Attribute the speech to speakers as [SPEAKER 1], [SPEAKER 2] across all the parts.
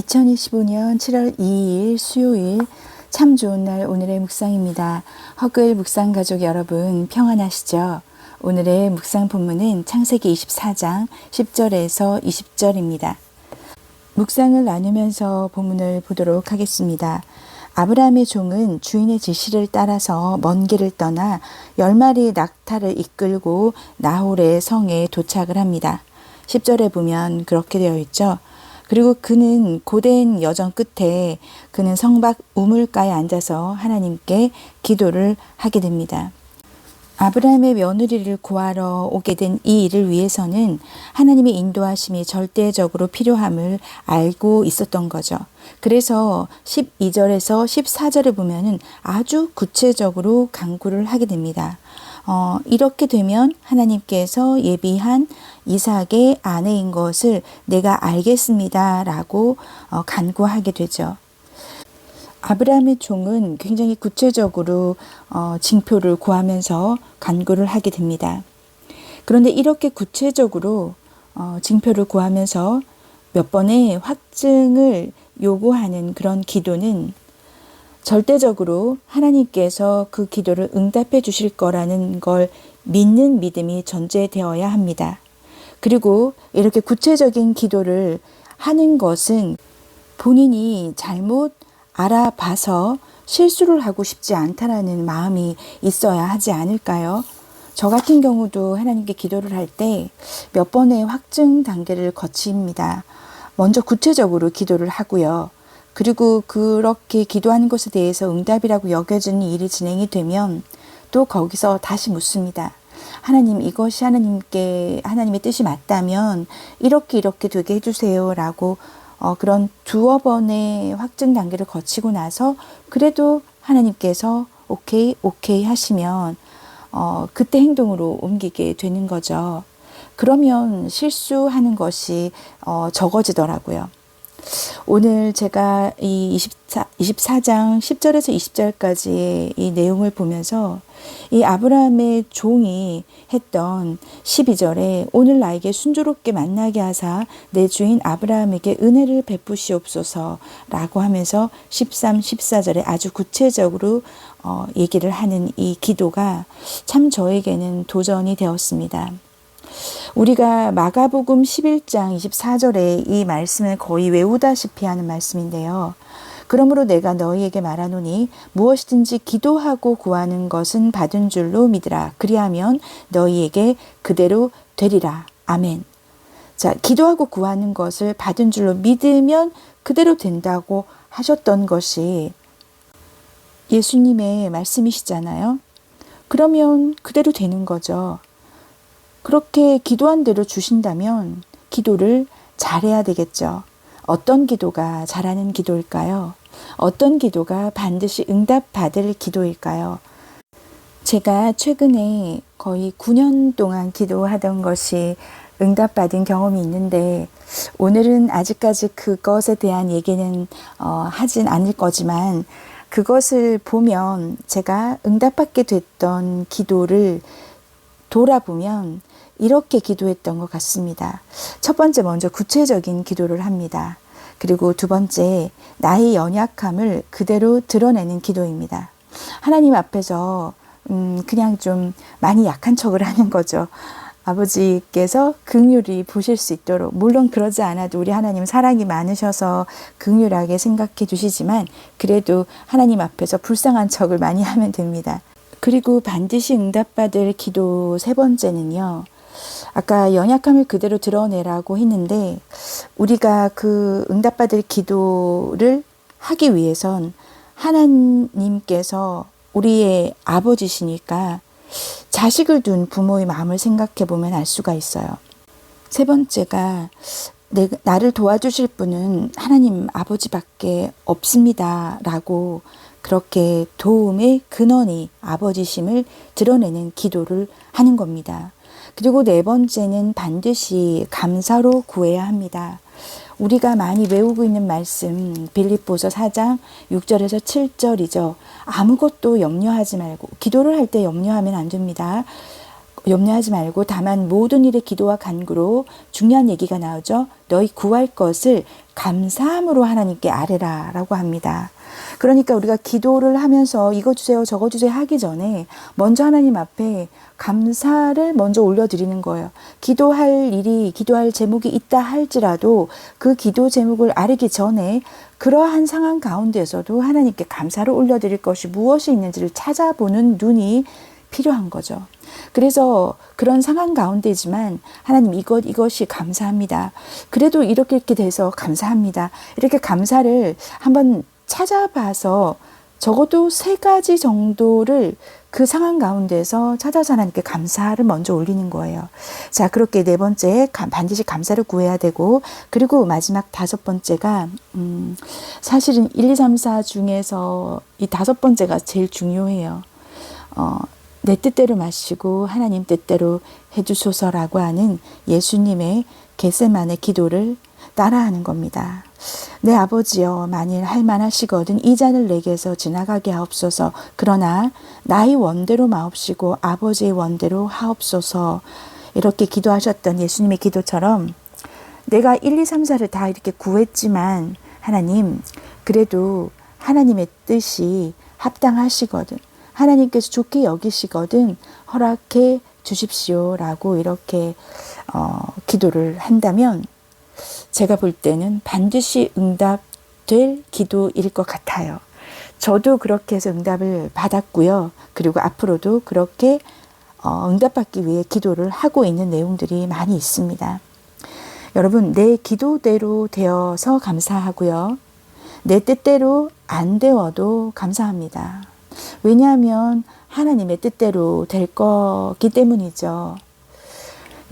[SPEAKER 1] 2025년 7월 2일 수요일 참 좋은 날 오늘의 묵상입니다. 허글 묵상 가족 여러분 평안하시죠? 오늘의 묵상 본문은 창세기 24장 10절에서 20절입니다. 묵상을 나누면서 본문을 보도록 하겠습니다. 아브라함의 종은 주인의 지시를 따라서 먼 길을 떠나 10마리의 낙타를 이끌고 나홀의 성에 도착을 합니다. 10절에 보면 그렇게 되어 있죠. 그리고 그는 고된 여정 끝에 그는 성밖 우물가에 앉아서 하나님께 기도를 하게 됩니다. 아브라함의 며느리를 구하러 오게 된 이 일을 위해서는 하나님의 인도하심이 절대적으로 필요함을 알고 있었던 거죠. 그래서 12절에서 14절에 보면은 아주 구체적으로 간구를 하게 됩니다. 이렇게 되면 하나님께서 예비한 이삭의 아내인 것을 내가 알겠습니다 라고 간구하게 되죠. 아브라함의 종은 굉장히 구체적으로 징표를 구하면서 간구를 하게 됩니다. 그런데 이렇게 구체적으로 징표를 구하면서 몇 번의 확증을 요구하는 그런 기도는 절대적으로 하나님께서 그 기도를 응답해 주실 거라는 걸 믿는 믿음이 전제되어야 합니다. 그리고 이렇게 구체적인 기도를 하는 것은 본인이 잘못 알아봐서 실수를 하고 싶지 않다라는 마음이 있어야 하지 않을까요? 저 같은 경우도 하나님께 기도를 할 때 몇 번의 확증 단계를 거칩니다. 먼저 구체적으로 기도를 하고요. 그리고 그렇게 기도하는 것에 대해서 응답이라고 여겨지는 일이 진행이 되면 또 거기서 다시 묻습니다. 하나님, 이것이 하나님의 뜻이 맞다면 이렇게 되게 해주세요 라고 그런 두어 번의 확증 단계를 거치고 나서 그래도 하나님께서 오케이 하시면 그때 행동으로 옮기게 되는 거죠. 그러면 실수하는 것이 적어지더라고요. 오늘 제가 이 24장 10절에서 20절까지의 이 내용을 보면서 이 아브라함의 종이 했던 12절에 오늘 나에게 순조롭게 만나게 하사 내 주인 아브라함에게 은혜를 베푸시옵소서 라고 하면서 13, 14절에 아주 구체적으로 얘기를 하는 이 기도가 참 저에게는 도전이 되었습니다. 우리가 마가복음 11장 24절에 이 말씀을 거의 외우다시피 하는 말씀인데요. 그러므로 내가 너희에게 말하노니 무엇이든지 기도하고 구하는 것은 받은 줄로 믿으라. 그리하면 너희에게 그대로 되리라. 아멘. 자, 기도하고 구하는 것을 받은 줄로 믿으면 그대로 된다고 하셨던 것이 예수님의 말씀이시잖아요. 그러면 그대로 되는 거죠. 그렇게 기도한 대로 주신다면 기도를 잘해야 되겠죠. 어떤 기도가 잘하는 기도일까요? 어떤 기도가 반드시 응답받을 기도일까요? 제가 최근에 거의 9년 동안 기도하던 것이 응답받은 경험이 있는데 오늘은 아직까지 그것에 대한 얘기는 하진 않을 거지만 그것을 보면 제가 응답받게 됐던 기도를 돌아보면 이렇게 기도했던 것 같습니다. 첫 번째 먼저 구체적인 기도를 합니다. 그리고 두 번째 나의 연약함을 그대로 드러내는 기도입니다. 하나님 앞에서 그냥 좀 많이 약한 척을 하는 거죠. 아버지께서 긍휼히 보실 수 있도록, 물론 그러지 않아도 우리 하나님 사랑이 많으셔서 긍휼하게 생각해 주시지만 그래도 하나님 앞에서 불쌍한 척을 많이 하면 됩니다. 그리고 반드시 응답받을 기도 세 번째는요. 아까 연약함을 그대로 드러내라고 했는데 우리가 그 응답받을 기도를 하기 위해선 하나님께서 우리의 아버지시니까 자식을 둔 부모의 마음을 생각해 보면 알 수가 있어요. 세 번째가 나를 도와주실 분은 하나님 아버지밖에 없습니다 라고 그렇게 도움의 근원이 아버지심을 드러내는 기도를 하는 겁니다. 그리고 네 번째는 반드시 감사로 구해야 합니다. 우리가 많이 외우고 있는 말씀 빌립보서 4장 6절에서 7절이죠. 아무것도 염려하지 말고, 기도를 할 때 염려하면 안 됩니다. 염려하지 말고 다만 모든 일에 기도와 간구로 중요한 얘기가 나오죠. 너희 구할 것을 감사함으로 하나님께 아뢰라라고 합니다. 그러니까 우리가 기도를 하면서 이거 주세요 저거 주세요 하기 전에 먼저 하나님 앞에 감사를 먼저 올려드리는 거예요. 기도할 제목이 있다 할지라도 그 기도 제목을 아뢰기 전에 그러한 상황 가운데서도 하나님께 감사를 올려드릴 것이 무엇이 있는지를 찾아보는 눈이 필요한 거죠. 그래서 그런 상황 가운데지만 하나님 이것이 감사합니다. 그래도 이렇게 돼서 감사합니다. 이렇게 감사를 한번 찾아봐서 적어도 3가지 정도를 그 상황 가운데서 찾아서 하나님께 감사를 먼저 올리는 거예요. 자, 그렇게 4번째 반드시 감사를 구해야 되고, 그리고 마지막 5번째가 사실은 1, 2, 3, 4 중에서 이 5번째가 제일 중요해요. 내 뜻대로 마시고 하나님 뜻대로 해주소서라고 하는 예수님의 겟세마네 기도를 따라하는 겁니다. 내 아버지여, 만일 할만하시거든 이 잔을 내게서 지나가게 하옵소서. 그러나 나의 원대로 마옵시고 아버지의 원대로 하옵소서. 이렇게 기도하셨던 예수님의 기도처럼 내가 1, 2, 3, 4를 다 이렇게 구했지만 하나님, 그래도 하나님의 뜻이 합당하시거든, 하나님께서 좋게 여기시거든 허락해 주십시오라고 이렇게 기도를 한다면 제가 볼 때는 반드시 응답될 기도일 것 같아요. 저도 그렇게 해서 응답을 받았고요. 그리고 앞으로도 그렇게 응답받기 위해 기도를 하고 있는 내용들이 많이 있습니다. 여러분, 내 기도대로 되어서 감사하고요. 내 뜻대로 안 되어도 감사합니다. 왜냐하면 하나님의 뜻대로 될 거기 때문이죠.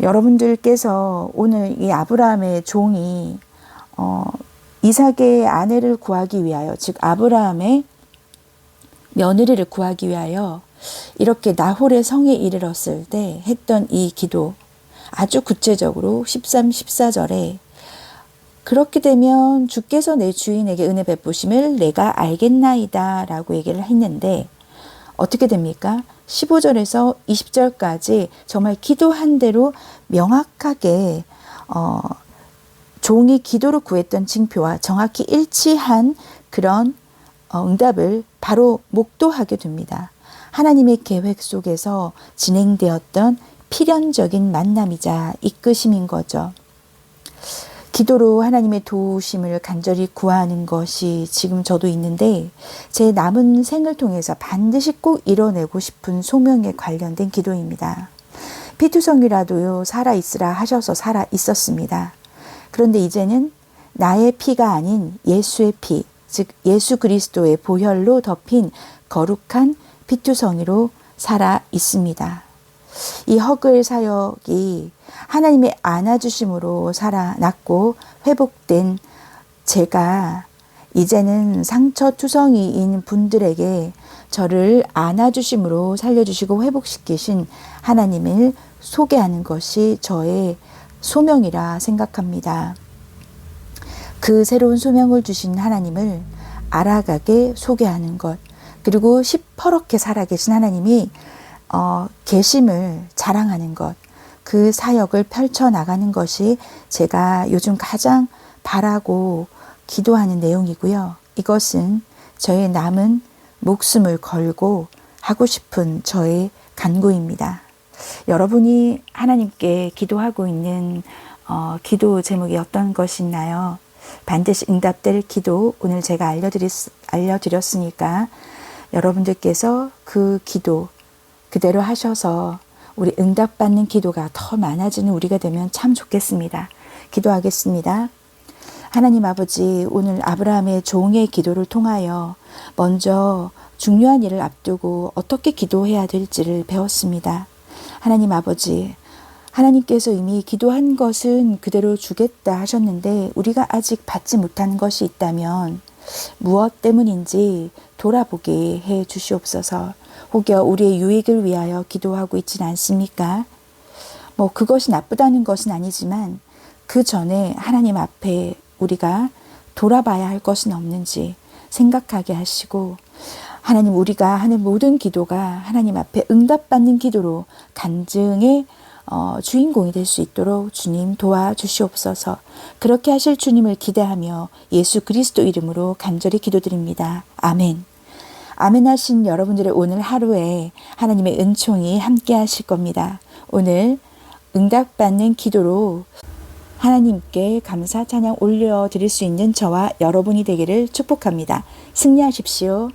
[SPEAKER 1] 여러분들께서 오늘 이 아브라함의 종이 이삭의 아내를 구하기 위하여, 즉 아브라함의 며느리를 구하기 위하여 이렇게 나홀의 성에 이르렀을 때 했던 이 기도, 아주 구체적으로 13, 14절에 그렇게 되면 주께서 내 주인에게 은혜 베푸심을 내가 알겠나이다 라고 얘기를 했는데 어떻게 됩니까? 15절에서 20절까지 정말 기도한 대로 명확하게 종이 기도로 구했던 징표와 정확히 일치한 그런 응답을 바로 목도하게 됩니다. 하나님의 계획 속에서 진행되었던 필연적인 만남이자 이끄심인 거죠. 기도로 하나님의 도우심을 간절히 구하는 것이 지금 저도 있는데 제 남은 생을 통해서 반드시 꼭 이뤄내고 싶은 소명에 관련된 기도입니다. 피투성이라도 살아있으라 하셔서 살아있었습니다. 그런데 이제는 나의 피가 아닌 예수의 피, 즉 예수 그리스도의 보혈로 덮인 거룩한 피투성이로 살아있습니다. 이 허글 사역이 하나님의 안아주심으로 살아났고 회복된 제가 이제는 상처투성이인 분들에게 저를 안아주심으로 살려주시고 회복시키신 하나님을 소개하는 것이 저의 소명이라 생각합니다. 그 새로운 소명을 주신 하나님을 알아가게 소개하는 것, 그리고 시퍼렇게 살아계신 하나님이 계심을 자랑하는 것, 그 사역을 펼쳐나가는 것이 제가 요즘 가장 바라고 기도하는 내용이고요. 이것은 저의 남은 목숨을 걸고 하고 싶은 저의 간구입니다. 여러분이 하나님께 기도하고 있는 기도 제목이 어떤 것이 있나요? 반드시 응답될 기도 오늘 제가 알려드렸으니까 여러분들께서 그 기도 그대로 하셔서 우리 응답받는 기도가 더 많아지는 우리가 되면 참 좋겠습니다. 기도하겠습니다. 하나님 아버지, 오늘 아브라함의 종의 기도를 통하여 먼저 중요한 일을 앞두고 어떻게 기도해야 될지를 배웠습니다. 하나님 아버지, 하나님께서 이미 기도한 것은 그대로 주겠다 하셨는데 우리가 아직 받지 못한 것이 있다면 무엇 때문인지 돌아보게 해 주시옵소서. 혹여 우리의 유익을 위하여 기도하고 있지는 않습니까? 그것이 나쁘다는 것은 아니지만 그 전에 하나님 앞에 우리가 돌아봐야 할 것은 없는지 생각하게 하시고, 하나님, 우리가 하는 모든 기도가 하나님 앞에 응답받는 기도로 간증의 주인공이 될 수 있도록 주님 도와주시옵소서. 그렇게 하실 주님을 기대하며 예수 그리스도 이름으로 간절히 기도드립니다. 아멘. 아멘 하신 여러분들의 오늘 하루에 하나님의 은총이 함께 하실 겁니다. 오늘 응답받는 기도로 하나님께 감사 찬양 올려드릴 수 있는 저와 여러분이 되기를 축복합니다. 승리하십시오.